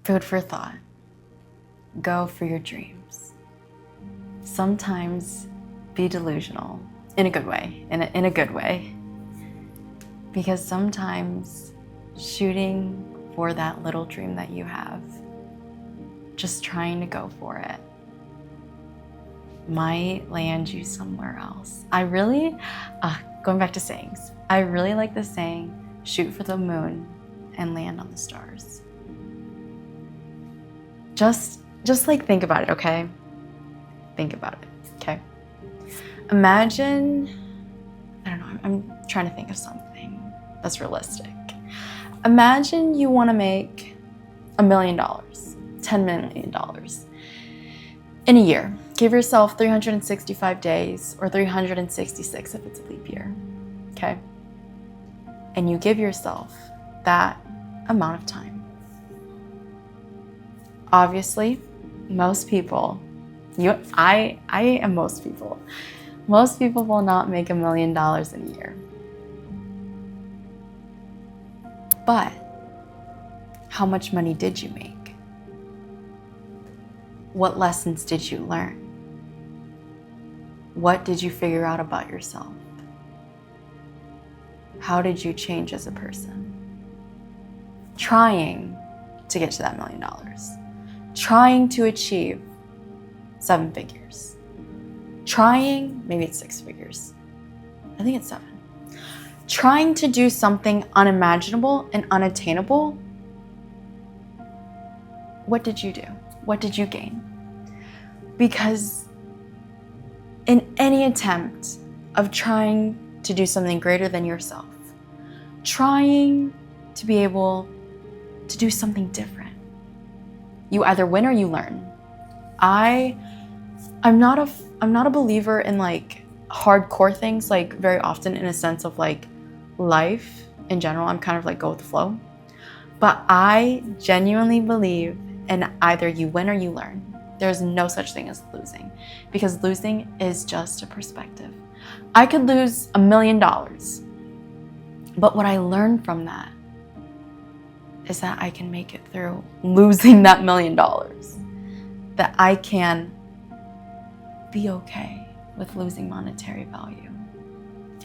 Food for thought. Go for your dreams. Sometimes be delusional in a good way, in a good way. Because sometimes shooting for that little dream that you have, just trying to go for it, might land you somewhere else. Going back to sayings, I really like the saying, shoot for the moon and land on the stars. Just like think about it, okay? Think about it, okay? Imagine, I don't know, I'm trying to think of something that's realistic. Imagine you want to make $1 million, $10 million in a year. Give yourself 365 days or 366 if it's a leap year, okay? And you give yourself that amount of time. Obviously, most people, I am most people. Most people will not make $1 million in a year. But how much money did you make? What lessons did you learn? What did you figure out about yourself? How did you change as a person? Trying to get to that $1 million. Trying to achieve 7 figures. Trying, maybe it's 6 figures. I think it's 7. Trying to do something unimaginable and unattainable. What did you do? What did you gain? Because in any attempt of trying to do something greater than yourself, trying to be able to do something different, you either win or you learn. I'm not a believer in like hardcore things, like very often in a sense of like life in general. I'm kind of like go with the flow. But I genuinely believe in either you win or you learn. There's no such thing as losing, because losing is just a perspective. I could lose $1 million, but what I learned from that is that I can make it through losing that $1 million, that I can be okay with losing monetary value,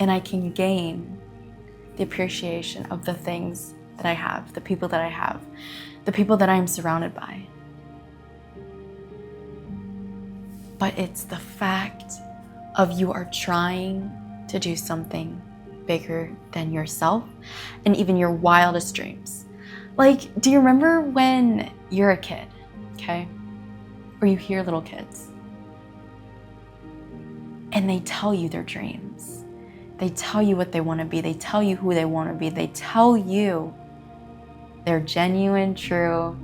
and I can gain the appreciation of the things that I have, the people that I have, the people that I am surrounded by. But it's the fact of you are trying to do something bigger than yourself and even your wildest dreams. Like, do you remember when you're a kid, okay? Or you hear little kids and they tell you their dreams. They tell you what they want to be. They tell you who they want to be. They tell you their genuine, true,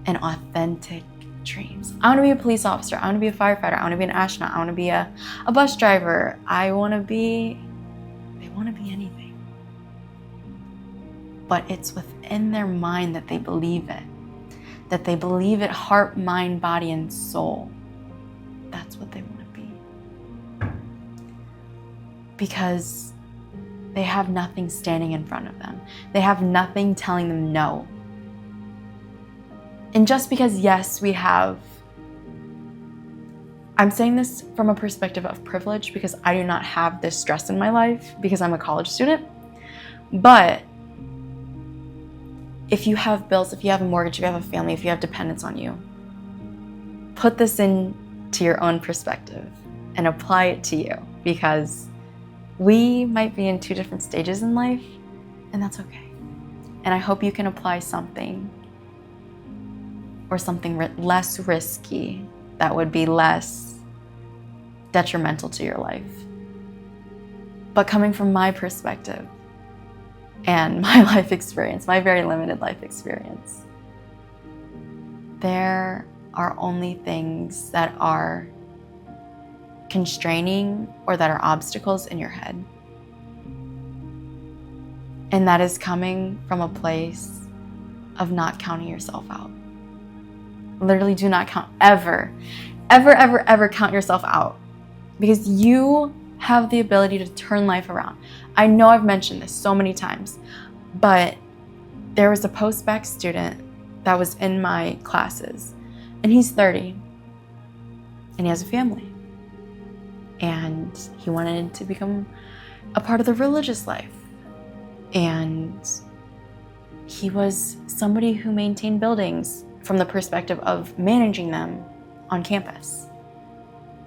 and authentic dreams. I want to be a police officer. I want to be a firefighter. I want to be an astronaut. I want to be a bus driver. They want to be anything. But it's within their mind that they believe it. That they believe it, heart, mind, body, and soul. That's what they want to be. Because they have nothing standing in front of them. They have nothing telling them no. And just because, yes, I'm saying this from a perspective of privilege because I do not have this stress in my life because I'm a college student. But if you have bills, if you have a mortgage, if you have a family, if you have dependents on you, put this into your own perspective and apply it to you, because we might be in 2 different stages in life, and that's okay. And I hope you can apply something or something less risky that would be less detrimental to your life. But coming from my perspective and my life experience, my very limited life experience, there are only things that are constraining or that are obstacles in your head. And that is coming from a place of not counting yourself out. Literally do not count ever count yourself out, because you have the ability to turn life around. I know I've mentioned this so many times, but there was a post-bac student that was in my classes. And he's 30 and he has a family. And he wanted to become a part of the religious life. And he was somebody who maintained buildings from the perspective of managing them on campus.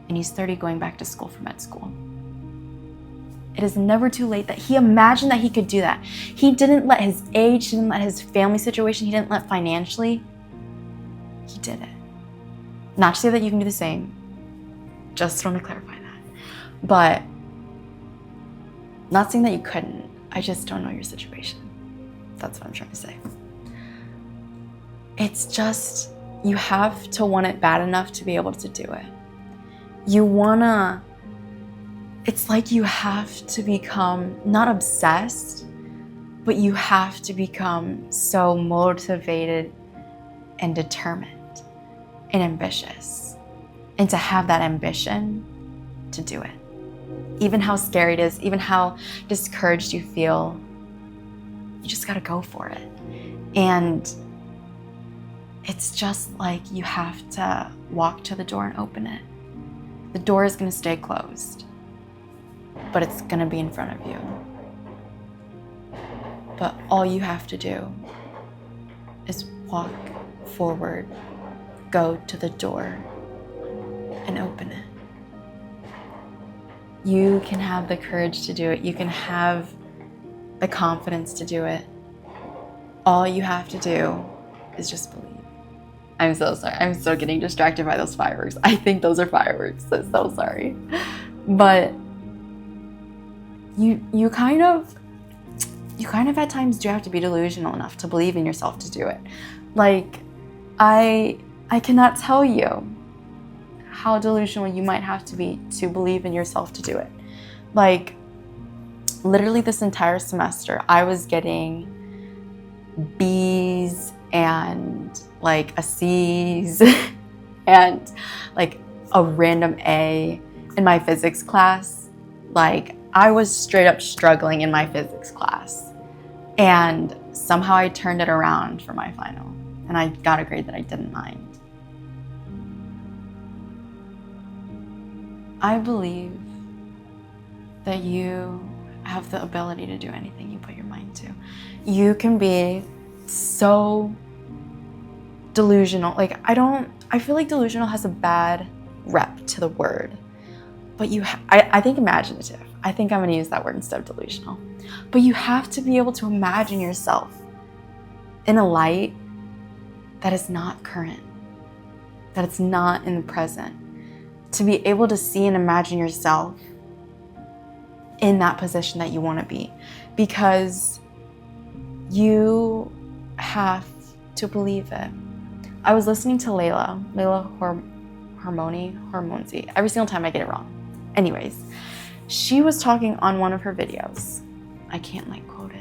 And he's 30 going back to school for med school. It is never too late that he imagined that he could do that. He didn't let his age, he didn't let his family situation, he didn't let financially. He did it. Not to say that you can do the same. Just want to clarify that. But not saying that you couldn't. I just don't know your situation. That's what I'm trying to say. It's just, you have to want it bad enough to be able to do it. It's like you have to become, not obsessed, but you have to become so motivated and determined and ambitious. And to have that ambition to do it. Even how scary it is, even how discouraged you feel, you just gotta go for it. And it's just like you have to walk to the door and open it. The door is gonna stay closed, but it's gonna be in front of you. But all you have to do is walk forward, go to the door, and open it. You can have the courage to do it. You can have the confidence to do it. All you have to do is just believe. I'm so sorry. I'm still getting distracted by those fireworks. I think those are fireworks. I'm so sorry. But you kind of at times do have to be delusional enough to believe in yourself to do it. Like, I cannot tell you how delusional you might have to be to believe in yourself to do it. Like, literally this entire semester, I was getting B's and like a C's and like a random A in my physics class. Like, I was straight up struggling in my physics class. And somehow I turned it around for my final. And I got a grade that I didn't mind. I believe that you have the ability to do anything you put your mind to. You can be so delusional. Like, I feel like delusional has a bad rep to the word. But I think imaginative. I think I'm gonna use that word instead of delusional. But you have to be able to imagine yourself in a light that is not current, that it's not in the present. To be able to see and imagine yourself in that position that you want to be, because you have to believe it. I was listening to Layla Hormonzi. Every single time I get it wrong. Anyways, she was talking on one of her videos. I can't quote it.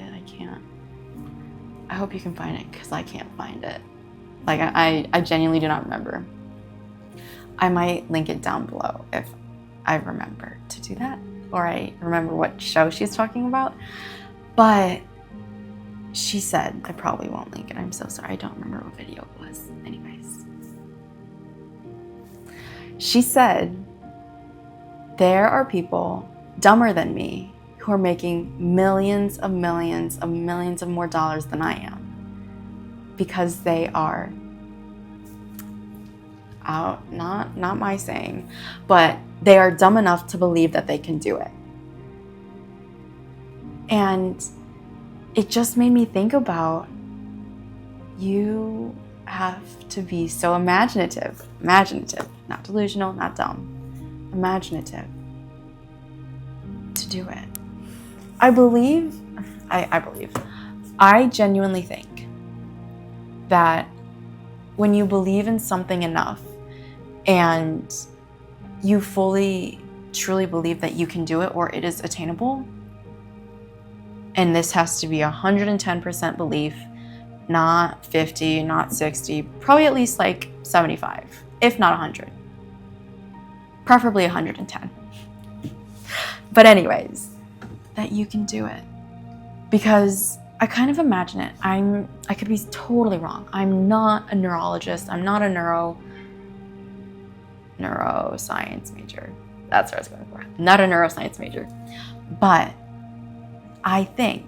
I hope you can find it because I can't find it. Like, I genuinely do not remember. I might link it down below if I remember to do that, or I remember what show she's talking about. But she said, I probably won't link it. I'm so sorry. I don't remember what video it was. Anyways. She said, there are people dumber than me who are making millions of more dollars than I am because they are out, not my saying, but they are dumb enough to believe that they can do it. And it just made me think about, you have to be so imaginative, not delusional, not dumb, imaginative to do it. I genuinely think that when you believe in something enough and you fully, truly believe that you can do it or it is attainable, and this has to be 110% belief, not 50, not 60, probably at least like 75, if not 100. Preferably 110. But anyways, that you can do it. Because I kind of imagine it. I could be totally wrong. I'm not a neurologist. I'm not a neuroscience major. That's what I was going for. Not a neuroscience major. But I think,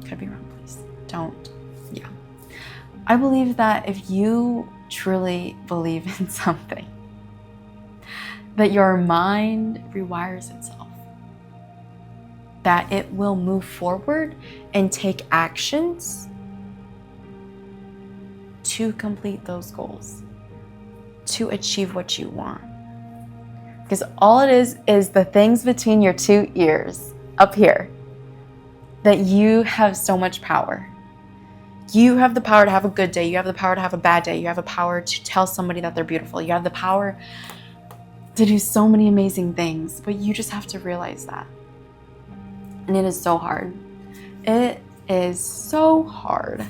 could be wrong, please. Don't. Yeah. I believe that if you truly believe in something, that your mind rewires itself, that it will move forward and take actions to complete those goals, to achieve what you want. Because all it is the things between your two ears up here, that you have so much power. You have the power to have a good day. You have the power to have a bad day. You have the power to tell somebody that they're beautiful. You have the power to do so many amazing things, but you just have to realize that. And it is so hard. It is so hard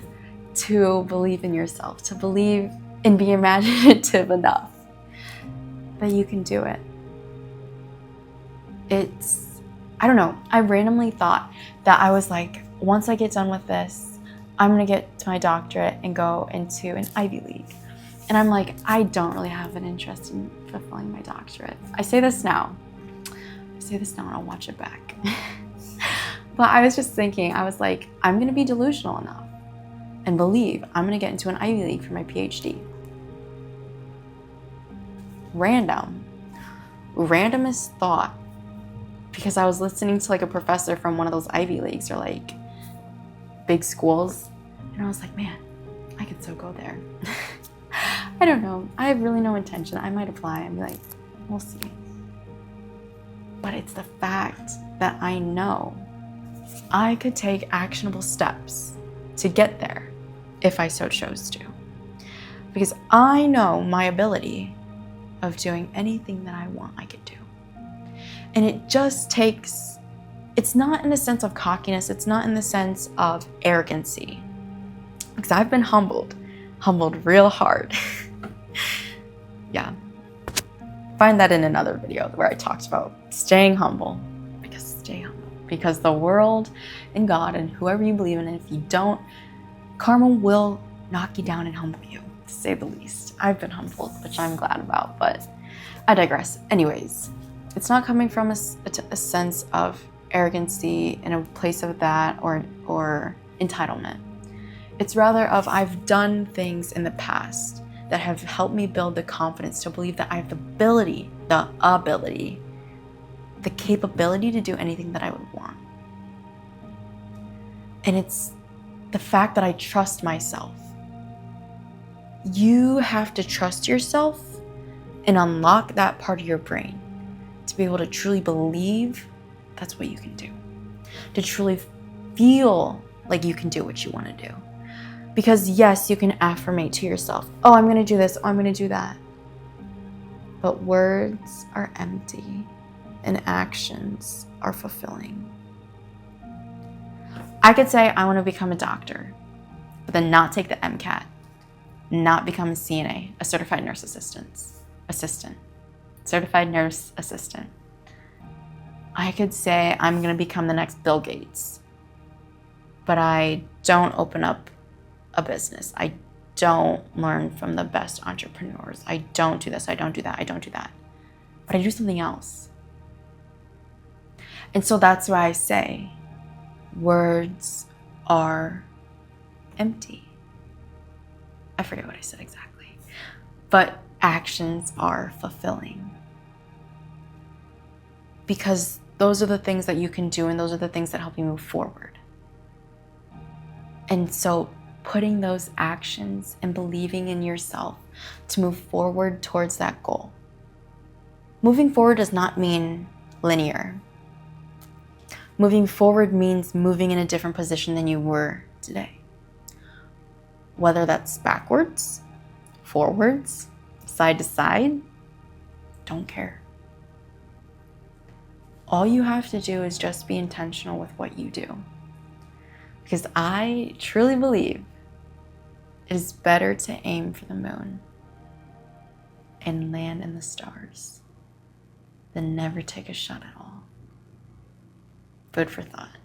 to believe in yourself, to believe and be imaginative enough that you can do it. I don't know, I randomly thought that I was like, once I get done with this, I'm gonna get to my doctorate and go into an Ivy League. And I'm like, I don't really have an interest in fulfilling my doctorate. I say this now and I'll watch it back. But I was just thinking, I was like, I'm gonna be delusional enough and believe I'm gonna get into an Ivy League for my PhD. Randomest thought, because I was listening to like a professor from one of those Ivy Leagues or like big schools, and I was like, man, I could so go there. I don't know. I have really no intention. I might apply and be like, we'll see. But it's the fact that I know I could take actionable steps to get there if I so chose to. Because I know my ability of doing anything that I want, I could do. And it just takes, it's not in a sense of cockiness, it's not in the sense of arrogancy. Because I've been humbled real hard. Yeah. Find that in another video where I talked about staying humble. Because the world and God and whoever you believe in, if you don't, karma will knock you down and humble you, to say the least. I've been humbled, which I'm glad about, but I digress. Anyways, it's not coming from a sense of arrogancy in a place of that or entitlement. It's rather of I've done things in the past that have helped me build the confidence to believe that I have the capability to do anything that I would want. And it's the fact that I trust myself. You have to trust yourself and unlock that part of your brain to be able to truly believe that's what you can do. To truly feel like you can do what you want to do. Because yes, you can affirmate to yourself, oh, I'm going to do this, oh, I'm going to do that. But words are empty and actions are fulfilling. I could say I want to become a doctor, but then not take the MCAT, not become a CNA, a certified nurse certified nurse assistant. I could say I'm going to become the next Bill Gates, but I don't open up a business. I don't learn from the best entrepreneurs. I don't do this, I don't do that, I don't do that. But I do something else. And so that's why I say words are empty. I forget what I said exactly. But actions are fulfilling. Because those are the things that you can do and those are the things that help you move forward. And so putting those actions and believing in yourself to move forward towards that goal. Moving forward does not mean linear. Moving forward means moving in a different position than you were today. Whether that's backwards, forwards, side to side, don't care. All you have to do is just be intentional with what you do. Because I truly believe it is better to aim for the moon and land in the stars than never take a shot at all. Food for thought.